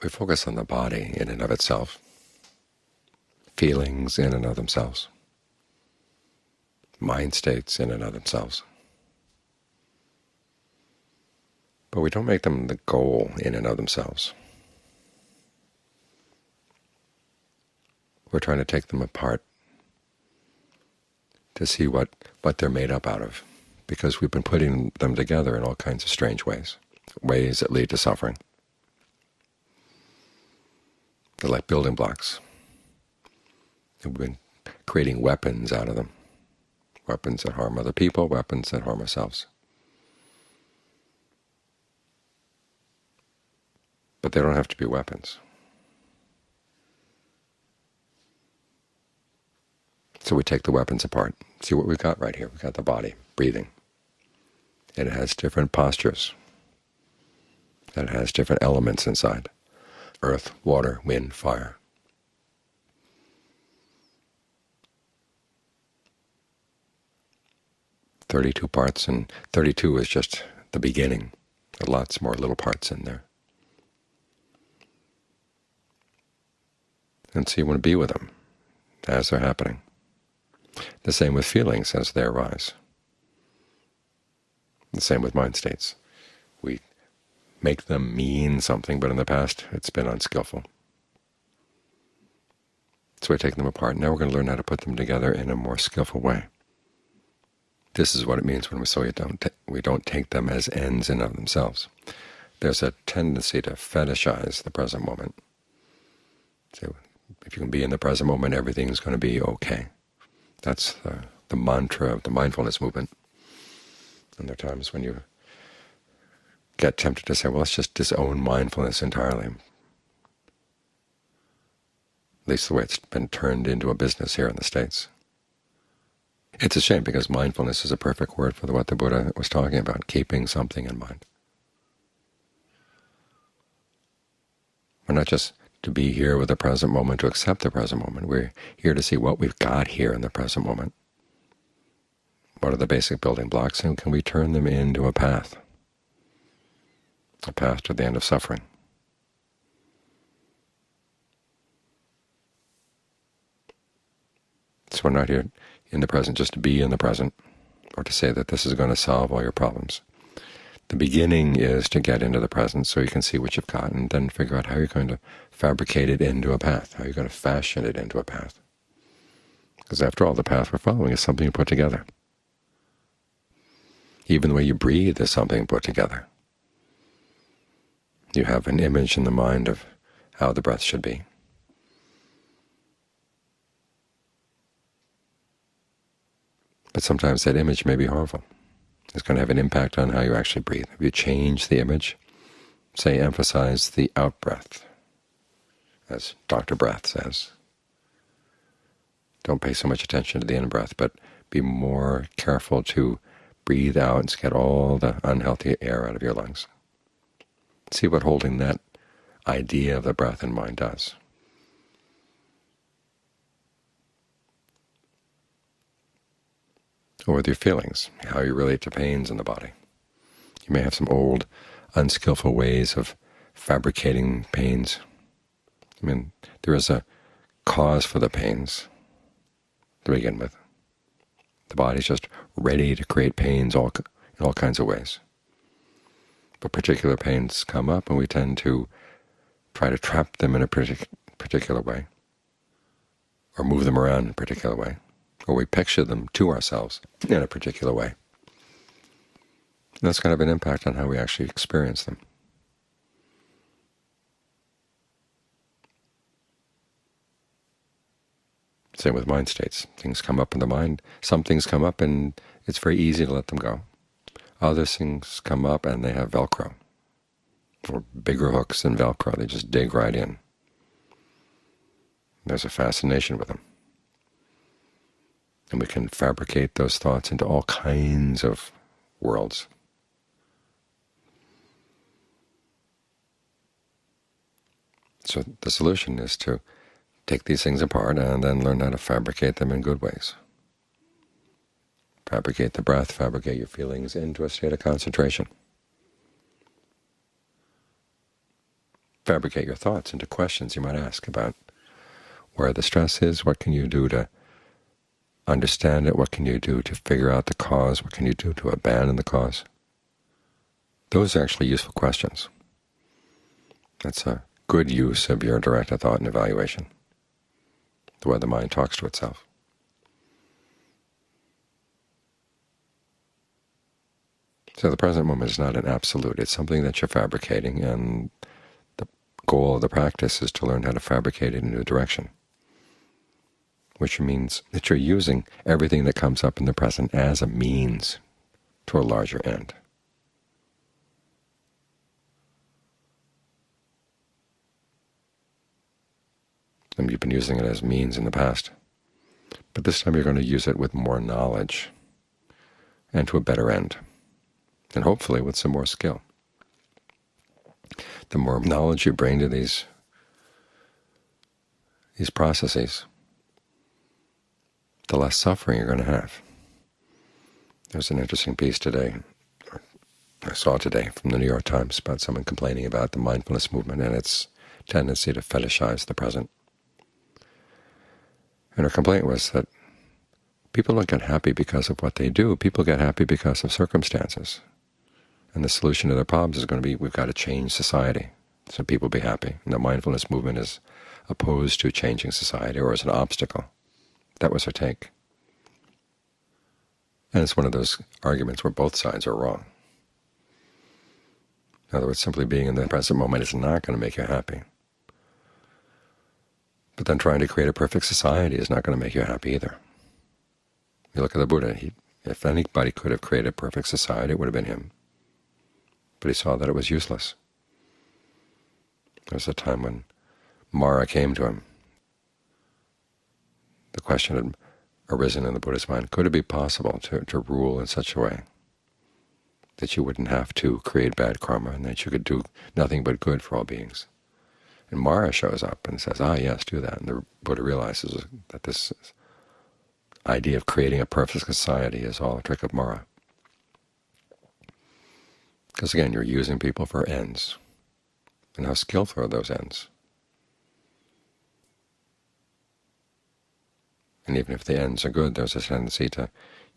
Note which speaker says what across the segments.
Speaker 1: We focus on the body in and of itself, feelings in and of themselves, mind states in and of themselves. But we don't make them the goal in and of themselves. We're trying to take them apart to see what they're made up out of, because we've been putting them together in all kinds of strange ways that lead to suffering. They're like building blocks. And we've been creating weapons out of them, weapons that harm other people, weapons that harm ourselves. But they don't have to be weapons. So we take the weapons apart. See what we've got right here. We've got the body, breathing. And it has different postures. And it has different elements inside: earth, water, wind, fire. "32 parts, and 32 is just the beginning. There are lots more little parts in there. And so you want to be with them as they're happening. The same with feelings as they arise. The same with mind states. We make them mean something, but in the past it's been unskillful. So we take them apart. Now we're going to learn how to put them together in a more skillful way. This is what it means when we don't take them as ends in of themselves. There's a tendency to fetishize the present moment. So if you can be in the present moment, everything's going to be okay. That's the mantra of the mindfulness movement. And there are times when you get tempted to say, well, let's just disown mindfulness entirely. At least the way it's been turned into a business here in the States. It's a shame, because mindfulness is a perfect word for what the Buddha was talking about, keeping something in mind. We're not just to be here with the present moment, to accept the present moment. We're here to see what we've got here in the present moment. What are the basic building blocks, and can we turn them into a path to the end of suffering? So we're not here in the present just to be in the present, or to say that this is going to solve all your problems. The beginning is to get into the present so you can see what you've got, and then figure out how you're going to fabricate it into a path, how you're going to fashion it into a path. Because after all, the path we're following is something you put together. Even the way you breathe is something put together. You have an image in the mind of how the breath should be. But sometimes that image may be harmful. It's going to have an impact on how you actually breathe. If you change the image, say emphasize the out-breath, as Dr. Breath says. Don't pay so much attention to the in-breath, but be more careful to breathe out and get all the unhealthy air out of your lungs. See what holding that idea of the breath in mind does. Or with your feelings, how you relate to pains in the body. You may have some old, unskillful ways of fabricating pains. I mean, there is a cause for the pains to begin with. The body's just ready to create pains in all kinds of ways. But particular pains come up, and we tend to try to trap them in a particular way, or move them around in a particular way, or we picture them to ourselves in a particular way. And that's going to have an impact on how we actually experience them. Same with mind states. Things come up in the mind. Some things come up and it's very easy to let them go. Other things come up and they have Velcro, or bigger hooks than Velcro. They just dig right in. There's a fascination with them. And we can fabricate those thoughts into all kinds of worlds. So the solution is to take these things apart and then learn how to fabricate them in good ways. Fabricate the breath, fabricate your feelings into a state of concentration. fabricate your thoughts into questions you might ask about where the stress is, what can you do to understand it, what can you do to figure out the cause, what can you do to abandon the cause. Those are actually useful questions. That's a good use of your directed thought and evaluation, the way the mind talks to itself. So the present moment is not an absolute. It's something that you're fabricating, and the goal of the practice is to learn how to fabricate it in a new direction, which means that you're using everything that comes up in the present as a means to a larger end. And you've been using it as means in the past, but this time you're going to use it with more knowledge and to a better end, and hopefully with some more skill. The more knowledge you bring to these processes, the less suffering you're going to have. There's an interesting piece today, I saw today, from the New York Times about someone complaining about the mindfulness movement and its tendency to fetishize the present. And her complaint was that people don't get happy because of what they do. People get happy because of circumstances. And the solution to their problems is going to be, we've got to change society so people be happy. And the mindfulness movement is opposed to changing society, or as an obstacle. That was her take. And it's one of those arguments where both sides are wrong. In other words, simply being in the present moment is not going to make you happy. But then trying to create a perfect society is not going to make you happy either. You look at the Buddha. If anybody could have created a perfect society, it would have been him. But he saw that it was useless. There was a time when Mara came to him. The question had arisen in the Buddha's mind, could it be possible to rule in such a way that you wouldn't have to create bad karma and that you could do nothing but good for all beings? And Mara shows up and says, yes, do that. And the Buddha realizes that this idea of creating a perfect society is all a trick of Mara. Because again, you're using people for ends. And how skillful are those ends? And even if the ends are good, there's a tendency to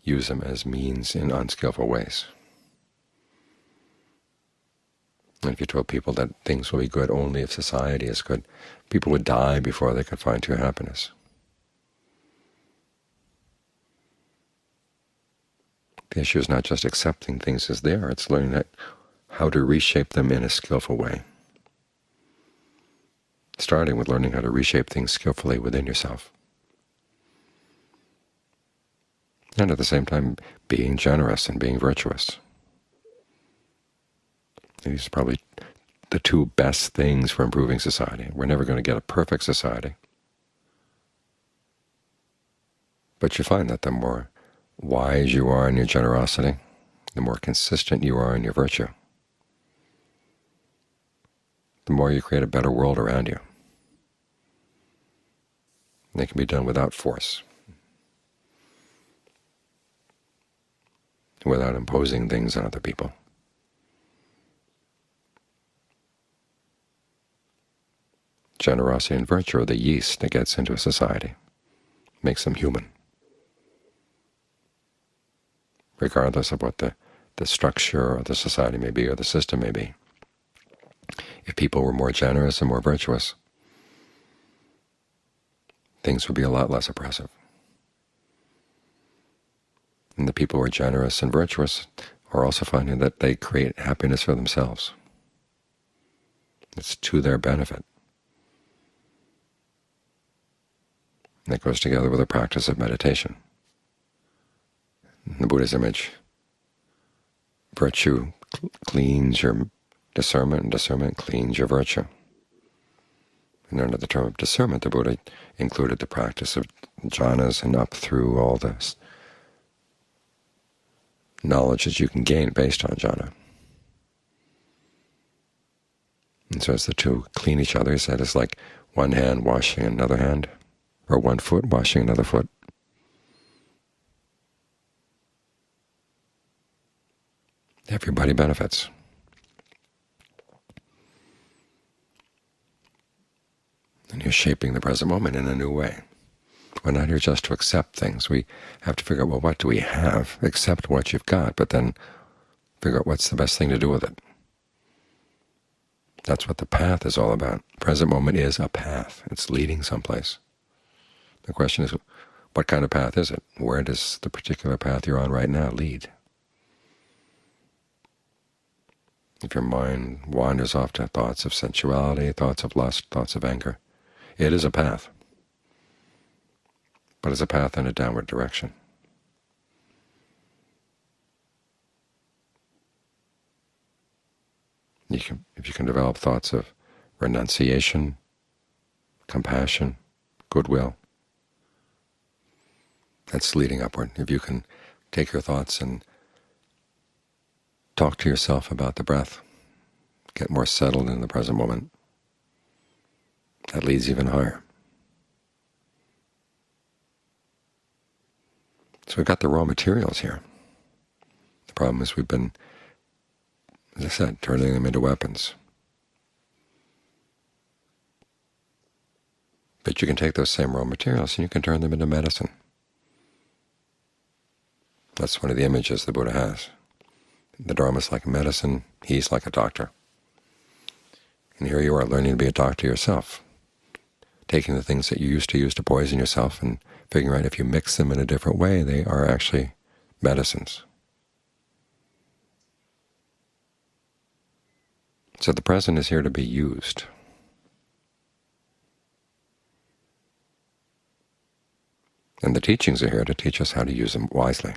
Speaker 1: use them as means in unskillful ways. And if you told people that things will be good only if society is good, people would die before they could find true happiness. The issue is not just accepting things as they are, it's learning how to reshape them in a skillful way, starting with learning how to reshape things skillfully within yourself. And at the same time, being generous and being virtuous. These are probably the two best things for improving society. We're never going to get a perfect society. But you find that the more wise you are in your generosity, the more consistent you are in your virtue, the more you create a better world around you. And it can be done without force, without imposing things on other people. Generosity and virtue are the yeast that gets into a society, makes them human, regardless of what the structure of the society may be or the system may be. If people were more generous and more virtuous, things would be a lot less oppressive. And the people who are generous and virtuous are also finding that they create happiness for themselves. It's to their benefit. And that goes together with a practice of meditation. In the Buddha's image, virtue cleans your discernment, and discernment cleans your virtue. And under the term of discernment, the Buddha included the practice of jhanas and up through all the knowledge that you can gain based on jhana. And so as the two clean each other, he said, it's like one hand washing another hand, or one foot washing another foot. Everybody benefits. And you're shaping the present moment in a new way. We're not here just to accept things. We have to figure out, well, what do we have? Accept what you've got, but then figure out what's the best thing to do with it. That's what the path is all about. Present moment is a path. It's leading someplace. The question is, what kind of path is it? Where does the particular path you're on right now lead? If your mind wanders off to thoughts of sensuality, thoughts of lust, thoughts of anger, it is a path, but it's a path in a downward direction. If you can develop thoughts of renunciation, compassion, goodwill, that's leading upward. If you can take your thoughts and talk to yourself about the breath, get more settled in the present moment, that leads even higher. So we've got the raw materials here. The problem is we've been, as I said, turning them into weapons. But you can take those same raw materials and you can turn them into medicine. That's one of the images the Buddha has. The Dharma is like medicine, he's like a doctor. And here you are learning to be a doctor yourself, taking the things that you used to use to poison yourself and figuring out if you mix them in a different way, they are actually medicines. So the present is here to be used. And the teachings are here to teach us how to use them wisely.